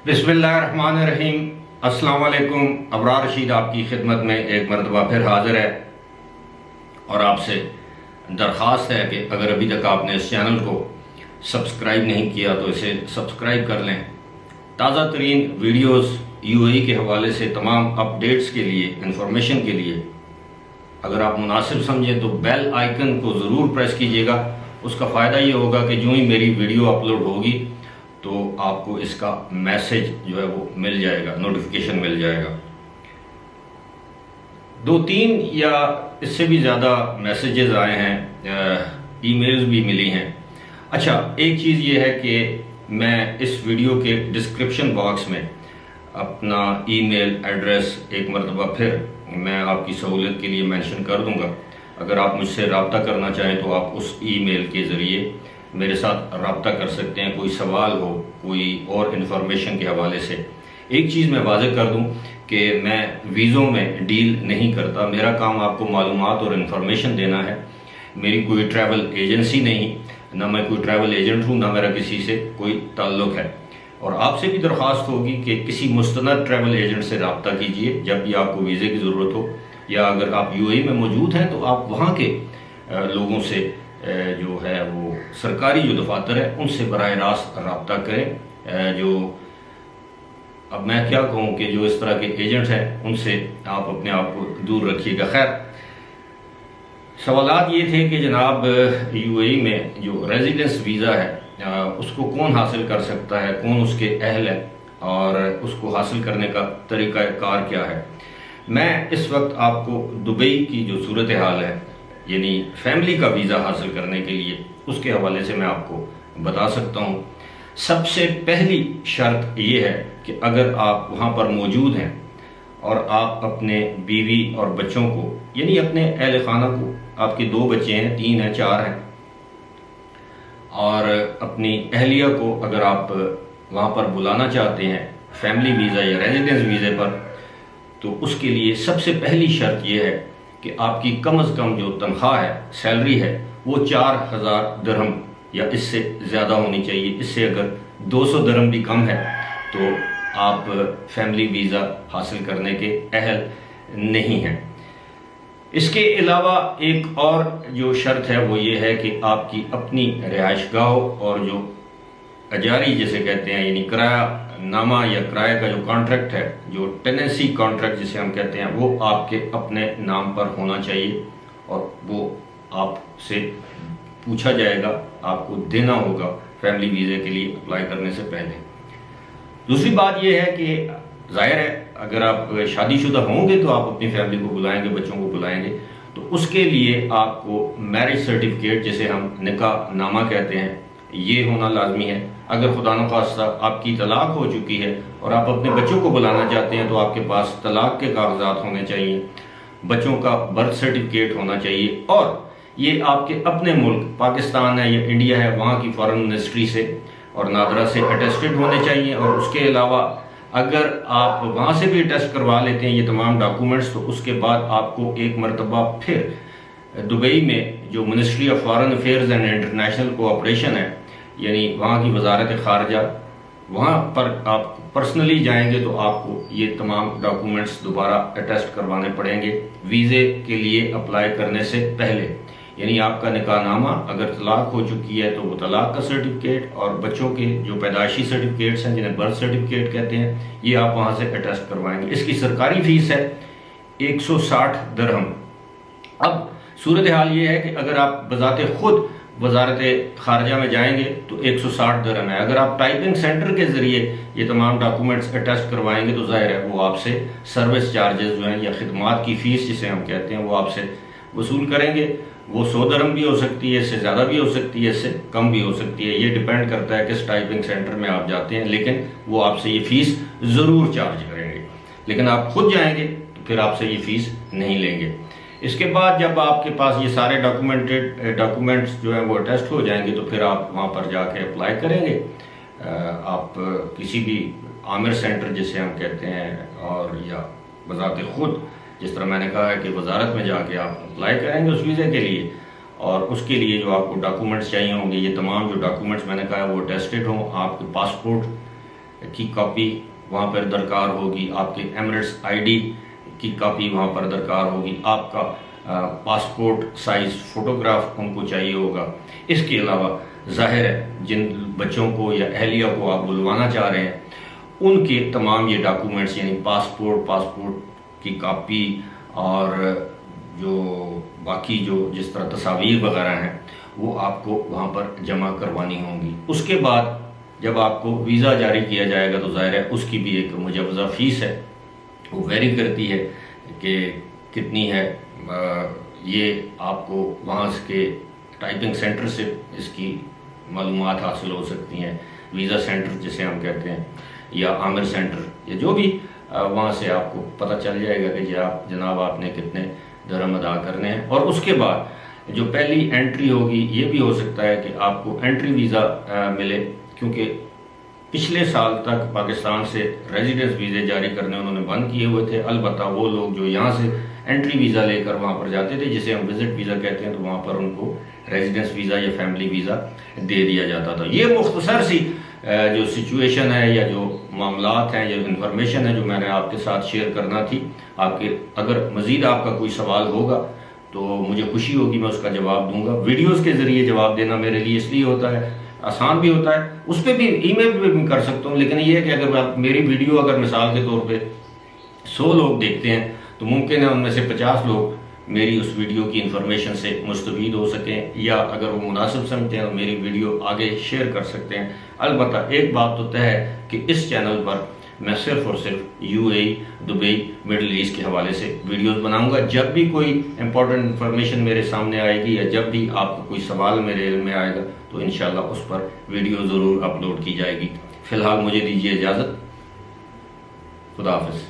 بسم اللہ الرحمن الرحیم۔ السلام علیکم۔ ابرار رشید آپ کی خدمت میں ایک مرتبہ پھر حاضر ہے اور آپ سے درخواست ہے کہ اگر ابھی تک آپ نے اس چینل کو سبسکرائب نہیں کیا تو اسے سبسکرائب کر لیں۔ تازہ ترین ویڈیوز UAE کے حوالے سے تمام اپڈیٹس کے لیے، انفارمیشن کے لیے اگر آپ مناسب سمجھیں تو بیل آئیکن کو ضرور پریس کیجئے گا۔ اس کا فائدہ یہ ہوگا کہ جو ہی میری ویڈیو اپلوڈ ہوگی تو آپ کو اس کا میسج جو ہے وہ مل جائے گا، نوٹیفیکیشن مل جائے گا۔ 2-3 یا اس سے بھی زیادہ میسیجز آئے ہیں، ای میلز بھی ملی ہیں۔ اچھا، ایک چیز یہ ہے کہ میں اس ویڈیو کے ڈسکرپشن باکس میں اپنا ای میل ایڈریس ایک مرتبہ پھر میں آپ کی سہولت کے لیے مینشن کر دوں گا۔ اگر آپ مجھ سے رابطہ کرنا چاہیں تو آپ اس ای میل کے ذریعے میرے ساتھ رابطہ کر سکتے ہیں، کوئی سوال ہو، کوئی اور انفارمیشن کے حوالے سے۔ ایک چیز میں واضح کر دوں کہ میں ویزوں میں ڈیل نہیں کرتا، میرا کام آپ کو معلومات اور انفارمیشن دینا ہے۔ میری کوئی ٹریول ایجنسی نہیں، نہ میں کوئی ٹریول ایجنٹ ہوں، نہ میرا کسی سے کوئی تعلق ہے۔ اور آپ سے بھی درخواست ہوگی کہ کسی مستند ٹریول ایجنٹ سے رابطہ کیجئے جب بھی آپ کو ویزے کی ضرورت ہو، یا اگر آپ UAE میں موجود ہیں تو آپ وہاں کے لوگوں سے جو ہے وہ سرکاری جو دفاتر ہے ان سے براہ راست رابطہ کریں۔ جو اب میں کیا کہوں کہ جو اس طرح کے ایجنٹ ہیں ان سے آپ اپنے آپ کو دور رکھیے گا۔ خیر، سوالات یہ تھے کہ جناب UAE میں جو ریزیڈنس ویزا ہے اس کو کون حاصل کر سکتا ہے، کون اس کے اہل ہے، اور اس کو حاصل کرنے کا طریقہ کار کیا ہے۔ میں اس وقت آپ کو دبئی کی جو صورتحال ہے، یعنی فیملی کا ویزا حاصل کرنے کے لیے، اس کے حوالے سے میں آپ کو بتا سکتا ہوں۔ سب سے پہلی شرط یہ ہے کہ اگر آپ وہاں پر موجود ہیں اور آپ اپنے بیوی اور بچوں کو، یعنی اپنے اہل خانہ کو، آپ کے 2 بچے ہیں، 3 ہیں، 4 ہیں، اور اپنی اہلیہ کو اگر آپ وہاں پر بلانا چاہتے ہیں فیملی ویزا یا ریزیڈنس ویزے پر، تو اس کے لیے سب سے پہلی شرط یہ ہے کہ آپ کی کم از کم جو تنخواہ ہے، سیلری ہے، وہ 4000 درہم یا اس سے زیادہ ہونی چاہیے۔ اس سے اگر 200 درہم بھی کم ہے تو آپ فیملی ویزا حاصل کرنے کے اہل نہیں ہیں۔ اس کے علاوہ ایک اور جو شرط ہے وہ یہ ہے کہ آپ کی اپنی رہائش گاہ اور جو اجاری جسے کہتے ہیں، یعنی کرایہ نامہ یا کرایہ کا جو کانٹریکٹ ہے، جو ٹیننسی کانٹریکٹ جسے ہم کہتے ہیں، وہ آپ کے اپنے نام پر ہونا چاہیے اور وہ آپ سے پوچھا جائے گا، آپ کو دینا ہوگا فیملی ویزے کے لیے اپلائی کرنے سے پہلے۔ دوسری بات یہ ہے کہ ظاہر ہے اگر آپ شادی شدہ ہوں گے تو آپ اپنی فیملی کو بلائیں گے، بچوں کو بلائیں گے، تو اس کے لیے آپ کو میرج سرٹیفکیٹ جسے ہم نکاح نامہ کہتے ہیں، یہ ہونا لازمی ہے۔ اگر خدا نخواستہ آپ کی طلاق ہو چکی ہے اور آپ اپنے بچوں کو بلانا چاہتے ہیں تو آپ کے پاس طلاق کے کاغذات ہونے چاہیے، بچوں کا برتھ سرٹیفکیٹ ہونا چاہیے، اور یہ آپ کے اپنے ملک پاکستان ہے یا انڈیا ہے وہاں کی فارن منسٹری سے اور نادرا سے اٹیسٹڈ ہونے چاہیے۔ اور اس کے علاوہ اگر آپ وہاں سے بھی اٹیسٹ کروا لیتے ہیں یہ تمام ڈاکومنٹس، تو اس کے بعد آپ کو ایک مرتبہ پھر دبئی میں جو ministry of foreign affairs and international cooperation ہے، یعنی وہاں کی وزارت خارجہ، وہاں پر آپ پرسنلی جائیں گے تو آپ کو یہ تمام ڈاکومنٹس دوبارہ اٹیسٹ کروانے پڑیں گے ویزے کے لیے اپلائی کرنے سے پہلے۔ یعنی آپ کا نکاح نامہ، اگر طلاق ہو چکی ہے تو وہ طلاق کا سرٹیفکیٹ، اور بچوں کے جو پیدائشی سرٹیفکیٹس ہیں جنہیں برتھ سرٹیفکیٹ کہتے ہیں، یہ آپ وہاں سے اٹیسٹ کروائیں گے۔ اس کی سرکاری فیس ہے 160 درہم۔ اب صورتحال یہ ہے کہ اگر آپ بذات خود وزارت خارجہ میں جائیں گے تو 160 درہم ہے۔ اگر آپ ٹائپنگ سینٹر کے ذریعے یہ تمام ڈاکومنٹس اٹیسٹ کروائیں گے تو ظاہر ہے وہ آپ سے سروس چارجز جو ہیں یا خدمات کی فیس جسے ہم کہتے ہیں وہ آپ سے وصول کریں گے۔ وہ 100 درہم بھی ہو سکتی ہے، اس سے زیادہ بھی ہو سکتی ہے، اس سے کم بھی ہو سکتی ہے، یہ ڈیپینڈ کرتا ہے کس ٹائپنگ سینٹر میں آپ جاتے ہیں، لیکن وہ آپ سے یہ فیس ضرور چارج کریں گے۔ لیکن آپ خود جائیں گے تو پھر آپ سے یہ فیس نہیں لیں گے۔ اس کے بعد جب آپ کے پاس یہ سارے ڈاکومنٹس جو ہیں وہ اٹیسٹ ہو جائیں گے تو پھر آپ وہاں پر جا کے اپلائی کریں گے۔ آپ کسی بھی عامر سینٹر جسے ہم کہتے ہیں، اور یا بذات خود جس طرح میں نے کہا ہے کہ وزارت میں جا کے آپ اپلائی کریں گے اس ویزے کے لیے، اور اس کے لیے جو آپ کو ڈاکومنٹس چاہیے ہوں گے، یہ تمام جو ڈاکومنٹس میں نے کہا ہے وہ اٹیسٹڈ ہوں، آپ کے پاسپورٹ کی کاپی وہاں پر درکار ہوگی، آپ کے ایمریٹس آئی ڈی کی کاپی وہاں پر درکار ہوگی، آپ کا پاسپورٹ سائز فوٹوگراف ان کو چاہیے ہوگا۔ اس کے علاوہ ظاہر ہے جن بچوں کو یا اہلیہ کو آپ بلوانا چاہ رہے ہیں ان کے تمام یہ ڈاکومنٹس یعنی پاسپورٹ کی کاپی اور جو باقی جو جس طرح تصاویر وغیرہ ہیں وہ آپ کو وہاں پر جمع کروانی ہوں گی۔ اس کے بعد جب آپ کو ویزا جاری کیا جائے گا تو ظاہر ہے اس کی بھی ایک مجوزہ فیس ہے، وہ ویری کرتی ہے کہ کتنی ہے۔ یہ آپ کو وہاں کے ٹائپنگ سینٹر سے اس کی معلومات حاصل ہو سکتی ہیں، ویزا سینٹر جسے ہم کہتے ہیں یا عامر سینٹر یا جو بھی، وہاں سے آپ کو پتہ چل جائے گا کہ جناب آپ نے کتنے درہم ادا کرنے ہیں۔ اور اس کے بعد جو پہلی انٹری ہوگی یہ بھی ہو سکتا ہے کہ آپ کو انٹری ویزا ملے، کیونکہ پچھلے سال تک پاکستان سے ریزیڈنس ویزے جاری کرنے انہوں نے بند کیے ہوئے تھے، البتہ وہ لوگ جو یہاں سے انٹری ویزا لے کر وہاں پر جاتے تھے جسے ہم وزٹ ویزا کہتے ہیں، تو وہاں پر ان کو ریزیڈنس ویزا یا فیملی ویزا دے دیا جاتا تھا۔ یہ مختصر سی جو سچویشن ہے یا جو معاملات ہیں یا انفارمیشن ہے جو میں نے آپ کے ساتھ شیئر کرنا تھی۔ آپ کے اگر مزید آپ کا کوئی سوال ہوگا تو مجھے خوشی ہوگی، میں اس کا جواب دوں گا۔ ویڈیوز کے ذریعے جواب دینا میرے لیے اس لیے ہوتا ہے، آسان بھی ہوتا ہے، اس پہ بھی ای میل پہ بھی کر سکتا ہوں، لیکن یہ ہے کہ اگر آپ میری ویڈیو اگر مثال کے طور پہ 100 لوگ دیکھتے ہیں تو ممکن ہے ان میں سے 50 لوگ میری اس ویڈیو کی انفارمیشن سے مستفید ہو سکیں، یا اگر وہ مناسب سمجھتے ہیں تو میری ویڈیو آگے شیئر کر سکتے ہیں۔ البتہ ایک بات تو طے ہے کہ اس چینل پر میں صرف اور صرف UAE، دبئی، مڈل ایسٹ کے حوالے سے ویڈیوز بناؤں گا۔ جب بھی کوئی امپورٹنٹ انفارمیشن میرے سامنے آئے گی یا جب بھی آپ کو کوئی سوال میرے علم میں آئے گا تو انشاءاللہ اس پر ویڈیو ضرور اپلوڈ کی جائے گی۔ فی الحال مجھے دیجیے اجازت، خدا حافظ۔